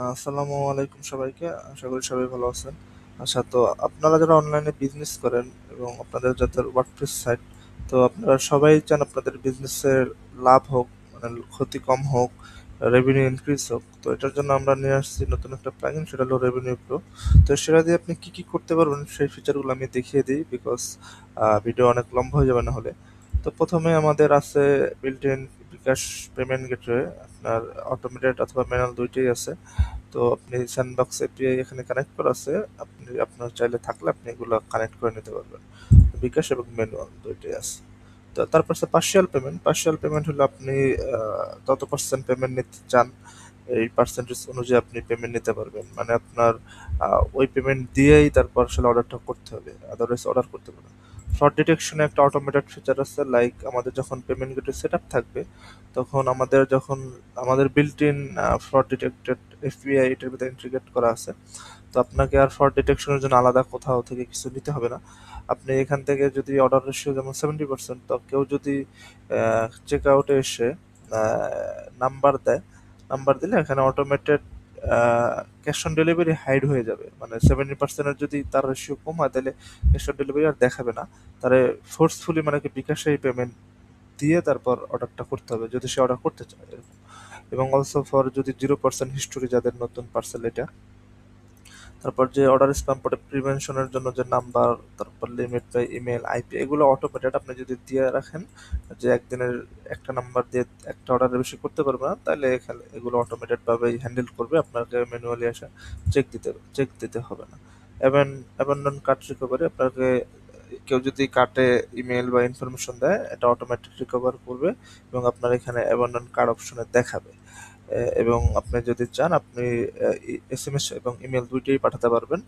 আসসালামু আলাইকুম সবাইকে। আশা করি সবাই ভালো আছেন। আচ্ছা, তো আপনারা যারা অনলাইনে বিজনেস করেন এবং আপনাদের যাদের ওয়ার্ডপ্রেস সাইট, তো আপনারা সবাই চান আপনাদের বিজনেসের লাভ হোক, মানে ক্ষতি কম হোক, রেভিনিউ ইনক্রিজ হোক। তো এটার জন্য আমরা নিয়ে আসছি নতুন একটা প্লাগইন, সেটা হলো রেভিনিউ প্রো। তো সেটা দিয়ে আপনি কি কি করতে পারবেন সেই ফিচারগুলো আমি দেখিয়ে দিই, বিকজ ভিডিও অনেক লম্বা হয়ে যাবে না হলে। তো প্রথমে আমাদের আছে built in bKash payment gateway. আপনার অটোমেটেড অথবা ম্যানুয়াল দুইটাই আছে। তো আপনি স্যান্ডবক্স এপিআই এখানে কানেক্ট করা আছে। আপনি আপনার চাইলে থাকলে আপনি এগুলো কানেক্ট করে নিতে পারবেন। বিকাশ এবং ম্যানুয়াল দুইটাই আছে। তো তারপর আছে পার্শিয়াল পেমেন্ট। পার্শিয়াল পেমেন্ট হলো আপনি তত পার্সেন্ট পেমেন্ট নিতে চান, এই পার্সেন্টেজ অনুযায়ী আপনি পেমেন্ট নিতে পারবেন। মানে আপনার ওই পেমেন্ট দিয়েই তারপর আসলে অর্ডারটা করতে হবে, আদারওয়াইজ অর্ডার করতে পারবেন না। ফ্রড ডিটেকশনে একটা অটোমেটেড ফিচার আছে, লাইক আমাদের যখন পেমেন্ট গেটওয়ে সেট আপ থাকবে, তখন আমাদের built in fraud detected FBI এটার ভিতরে ইন্টিগ্রেট করা আছে। তো আপনাকে আর ফ্রড ডিটেকশনের জন্য আলাদা কোথাও থেকে কিছু নিতে হবে না। আপনি এখান থেকে যদি অর্ডার রেশিও যেমন 70%, তো কেউ যদি চেক আউটে এসে নাম্বার দেয়, নাম্বার দিলে এখানে automated cash on delivery hide হয়ে যাবে। মানে 70%-এর যদি তার রেশিও কম হয়, তাহলে ক্যাশ অন ডেলিভারি আর দেখাবে না। তারে ফোর্সফুলি মানে কি বিকাশেই পেমেন্ট দিয়ে তারপর অর্ডারটা করতে হবে, যদি সে অর্ডার করতে চায় এরকম। এবং অলসো ফর যদি 0% হিস্টোরি যাদের নতুন পার্সেল এটা, তারপর যে অর্ডার স্প্যাম প্রিভেনশনের জন্য যে নাম্বার, তারপর লিমিট বাই ইমেল আইপি, এগুলো অটোমেটেড আপনি যদি দিয়ে রাখেন যে একদিনের একটা নাম্বার দিয়ে একটা অর্ডারের বেশি করতে পারবে না, তাহলে এখানে এগুলো অটোমেটেড ভাবেই হ্যান্ডেল করবে, আপনাকে ম্যানুয়ালি আসা চেক দিতে হবে না। অ্যাবান্ডন কার্ট রিকভারি, আপনাকে কেউ যদি কার্টে ইমেল বা ইনফরমেশন দেয়, এটা অটোমেটিক রিকভার করবে এবং আপনার এখানে অ্যাবান্ডন কার্ড অপশনে দেখাবে। এবং আপনি যদি চান আপনি এসএমএস এবং ইমেল দুইটাই পাঠাতে পারবেন।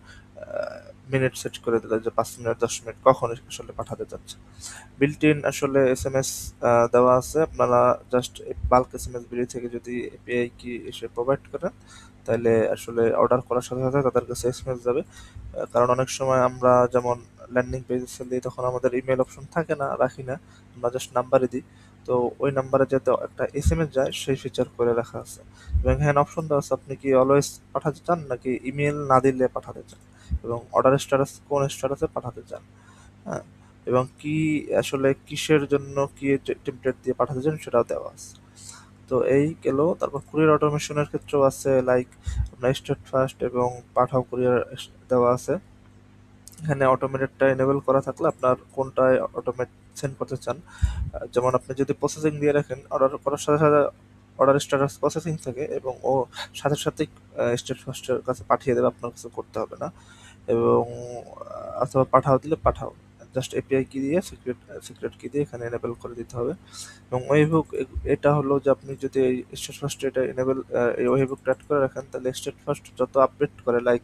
মিনিট সেট করে দিলে যে 5 মিনিট 10 মিনিট কখন আসলে পাঠাতে চাচ্ছে। বিল্ট ইন আসলে এসএমএস দেওয়া আছে। আপনারা জাস্ট বাল্ক এসএমএস বিডি থেকে যদি এপিআই কি এসে প্রোভাইড করেন, তাহলে আসলে অর্ডার করার সাথে সাথে তাদের কাছে এসএমএস যাবে। কারণ অনেক সময় আমরা যেমন ল্যান্ডিং পেজে সেল দিই, তখন আমাদের ইমেল অপশন থাকে না, রাখি না, আমরা জাস্ট নাম্বারই দিই। তো ওই নাম্বারে যাতে একটা এসএমএস যায় সেই ফিচার করে রাখা আছে। এবং এখানে অপশন দেওয়া আছে আপনি কি অলওয়েজ পাঠাতে চান নাকি ইমেল না দিলে পাঠাতে চান, এবং অর্ডার স্ট্যাটাস কোন স্ট্যাটাসে পাঠাতে চান। হ্যাঁ, এবং কি আসলে কিসের জন্য কি টেমপ্লেট দিয়ে পাঠাতে চান সেটাও দেওয়া আছে। তো এই গেল। তারপর কুরিয়ার অটোমেশনের ক্ষেত্রেও আছে, লাইক আপনার স্টেট ফার্স্ট এবং পাঠাও কুরিয়ার দেওয়া আছে। এখানে অটোমেটেডটা এনেবল করা থাকলে আপনার কোনটায় অটোমেট সেন্ড করতে চান। যেমন আপনি যদি প্রসেসিং দিয়ে রাখেন, অর্ডার করার সাথে সাথে অর্ডার স্ট্যাটাস প্রসেসিং থাকে এবং ও সাথে সাথেই স্টেট ফার্স্টের কাছে পাঠিয়ে দেবে, আপনার কিছু করতে হবে না। এবং অথবা পাঠাও দিলে পাঠাও, জাস্ট এপিআই কি দিয়ে সিক্রেট কি দিয়ে এখানে এনেবল করে দিতে হবে। এবং ওয়েবহুক, এটা হলো যে আপনি যদি এই স্টেট ফার্স্ট এটা এনেবল এই ওয়েবহুকটা অ্যাড করে রাখেন, তাহলে স্টেট ফার্স্ট যত আপডেট করে, লাইক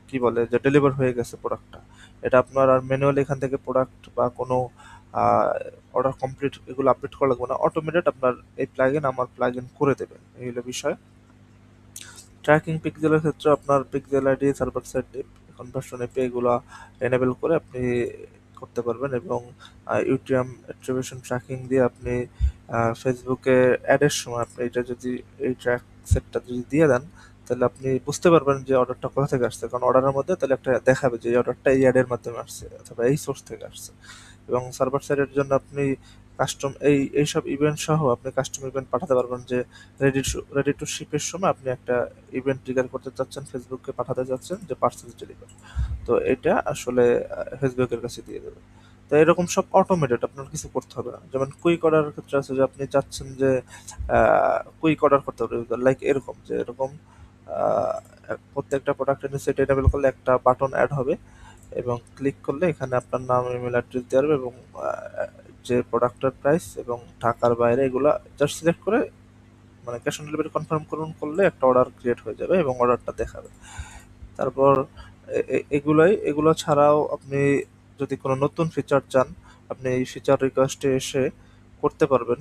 কি বলে যে ডেলিভার হয়ে গেছে প্রোডাক্টটা, এটা আপনার আর ম্যানুয়ালি এখান থেকে প্রোডাক্ট বা কোনো অর্ডার কমপ্লিট এগুলো আপডেট করা লাগবে না, অটোমেটেড আপনার এই প্লাগইন আমার প্লাগইন করে দেবে। এই হলো বিষয়। ট্র্যাকিং পিক্সেলের ক্ষেত্রে আপনার pixel ID, server side conversion API এগুলো এনেবল করে আপনি করতে পারবেন। এবং ইউটিএম অ্যাট্রিবিউশন ট্র্যাকিং দিয়ে আপনি ফেসবুকে অ্যাডের সময় আপনি এটা যদি এই ট্র্যাক সেটটা যদি দিয়ে দেন, তাহলে আপনি বুঝতে পারবেন যে অর্ডারটা কোথা থেকে আসছে, কারণ অর্ডারের মধ্যে তাহলে একটা দেখাবে যে এই অর্ডারটা এই অ্যাডের মাধ্যমে আসছে অথবা এই সোর্স থেকে আসছে। এবং সার্ভার সাইডের জন্য আপনি এইসব ইভেন্ট সহ আপনি কাস্টম ইভেন্ট পাঠাতে পারবেন, যে রেডি টু শিপের সময় আপনি একটা ইভেন্ট ট্রিগার করতে চাচ্ছেন, ফেসবুককে পাঠাতে চাচ্ছেন যে পার্সেল ডেলিভার। তো এটা আসলে ফেসবুকের কাছে দিয়ে দেবে। তো এরকম সব অটোমেটেড, আপনার কিছু করতে হবে না। যেমন কুইক অর্ডারের ক্ষেত্রে আছে যে আপনি চাচ্ছেন যে কুইক অর্ডার করতে হবে, লাইক এরকম যে এরকম প্রত্যেকটা প্রোডাক্টের নিচে এটা এনেবল করলে একটা বাটন অ্যাড হবে এবং ক্লিক করলে এখানে আপনার নাম, ইমেল অ্যাড্রেস দেওয়া হবে এবং যে প্রোডাক্টের প্রাইস এবং ঢাকার বাইরে এগুলা জাস্ট সিলেক্ট করে মানে ক্যাশ অন ডেলিভারি কনফার্ম করলে একটা অর্ডার ক্রিয়েট হয়ে যাবে এবং অর্ডারটা দেখাবে। তারপর এগুলো ছাড়াও আপনি যদি কোনো নতুন ফিচার চান, আপনি এই ফিচার রিকোয়েস্টে এসে করতে পারবেন।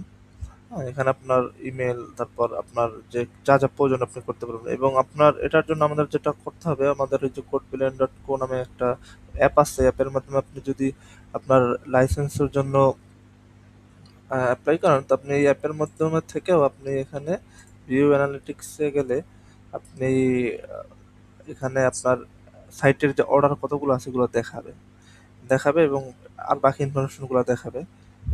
হ্যাঁ, এখানে আপনার ইমেল, তারপর আপনার যে যা প্রয়োজন আপনি করতে পারবেন। এবং আপনার এটার জন্য আমাদের যেটা করতে হবে, আমাদের এই যে codebillion.co নামে একটা অ্যাপ আছে, অ্যাপের মাধ্যমে আপনি যদি আপনার লাইসেন্সের জন্য অ্যাপ্লাই করেন, তো আপনি এই অ্যাপের মাধ্যমে থেকেও আপনি এখানে ভিউ অ্যানালিটিক্সে গেলে আপনি এখানে আপনার সাইটের যে অর্ডার কতগুলো আছে এগুলো দেখাবে এবং আর বাকি ইনফরমেশন গুলো দেখাবে।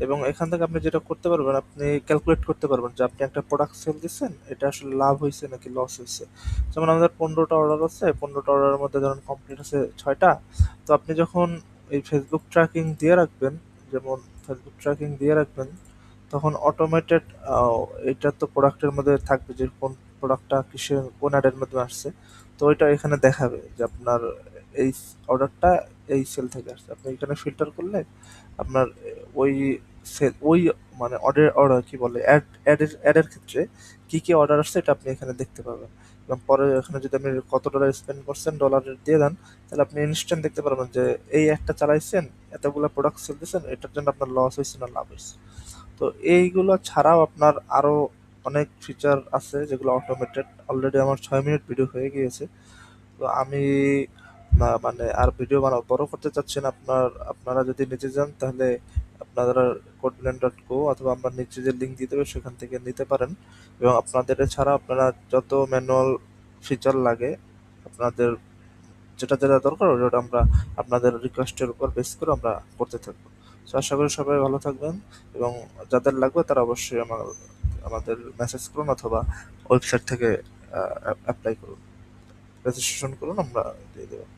এবং এখান থেকে আপনি যেটা করতে পারবেন, আপনি ক্যালকুলেট করতে পারবেন যে আপনি একটা প্রোডাক্ট সেল দিচ্ছেন, এটা আসলে লাভ হয়েছে নাকি লস হয়েছে। যেমন আমাদের 15টা অর্ডার আছে, 15টা অর্ডারের মধ্যে ধরুন কমপ্লিট আছে 6টা। তো আপনি যখন এই ফেসবুক ট্র্যাকিং দিয়ে রাখবেন, যেমন ফেসবুক ট্র্যাকিং দিয়ে রাখবেন, তখন অটোমেটেড এটা তো প্রোডাক্টের মধ্যে থাকবে যে কোন প্রোডাক্টটা কিসের কোন অ্যাডের মাধ্যমে আসছে। তো ওইটা এখানে দেখাবে যে আপনার এই অর্ডারটা এই সেল থেকে আসছে। আপনি এখানে ফিল্টার করলে আপনার ওই সেল ওই মানে অর্ডার কি বলে অ্যাডের ক্ষেত্রে কি কি অর্ডার আসছে এটা আপনি এখানে দেখতে পাবেন। এবং পরে এখানে যদি আপনি কত ডলার স্পেন্ড করছেন ডলার দিয়ে দেন, তাহলে আপনি ইনস্ট্যান্ট দেখতে পারবেন যে এই একটা চালাইছেন, এতগুলো প্রোডাক্ট সেল দিয়েছেন, এটার জন্য আপনার লস হয়েছে না লাভ হয়েছে। তো এইগুলো ছাড়াও আপনার আরো অনেক ফিচার আছে যেগুলো অটোমেটেড। অলরেডি আমার 6 মিনিট ভিডিও হয়ে গিয়েছে। তো আমি মানে আর ভিডিও বড় করতে চাচ্ছি না। আপনারা যদি নিতে যান তাহলে আপনারা codeblend.co অথবা আমরা নিচে যে লিঙ্ক দিয়ে দেবো সেখান থেকে নিতে পারেন। এবং আপনাদের এছাড়া আপনারা যত ম্যানুয়াল ফিচার লাগে, আপনাদের যেটা যেটা দরকার ওটা আমরা আপনাদের রিকোয়েস্টের উপর বেস করে আমরা করতে থাকবো। তো আশা করি সবাই ভালো থাকবেন এবং যাদের লাগবে তারা অবশ্যই আমাদের মেসেজ করুন অথবা ওয়েবসাইট থেকে অ্যাপ্লাই করুন, রেজিস্ট্রেশন করুন, আমরা দিয়ে দেবো।